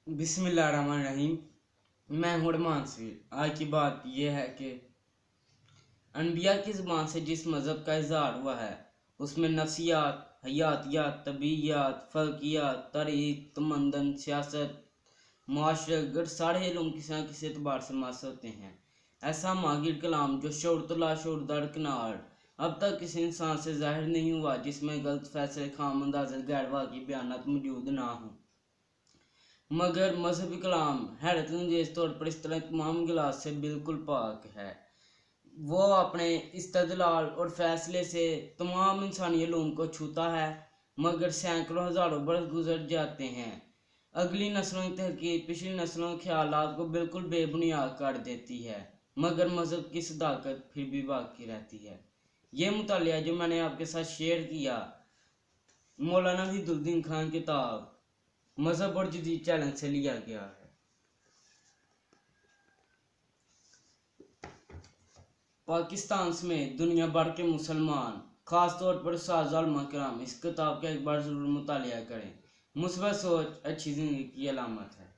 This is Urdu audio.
بسم اللہ الرحمن الرحیم۔ میں ہوں رحمان سویر۔ آج کی بات یہ ہے کہ انبیاء کی زبان سے جس مذہب کا اظہار ہوا ہے اس میں نفسیات، حیاتیات، طبیعیات، فلکیات، تاریخ، تمدن، سیاست، معاشرت گر سارے علوم کسی اعتبار سے ماثر ہوتے ہیں۔ ایسا ماہر کلام جو شعور تو لاشعور درکنار اب تک کسی انسان سے ظاہر نہیں ہوا جس میں غلط فیصلے، خام اندازے، غیر واقعی بیانات موجود نہ ہوں، مگر مذہبی کلام حیرت انگیز طور پر اس طرح تمام غلط سے بالکل پاک ہے۔ وہ اپنے استدلال اور فیصلے سے تمام انسانی علوم کو چھوتا ہے، مگر سینکڑوں ہزاروں برس گزر جاتے ہیں، اگلی نسلوں کی تحقیق پچھلی نسلوں کے خیالات کو بالکل بے بنیاد کر دیتی ہے، مگر مذہب کی صداقت پھر بھی باقی رہتی ہے۔ یہ مطالعہ جو میں نے آپ کے ساتھ شیئر کیا مولانا وحید الدین خان کتاب مذہب اور جدید چیلنج سے لیا گیا ہے۔ پاکستان سمیت دنیا بھر کے مسلمان، خاص طور پر اساتذہ علماء کرام، اس کتاب کا ایک بار ضرور مطالعہ کریں۔ مثبت سوچ اچھی زندگی کی علامت ہے۔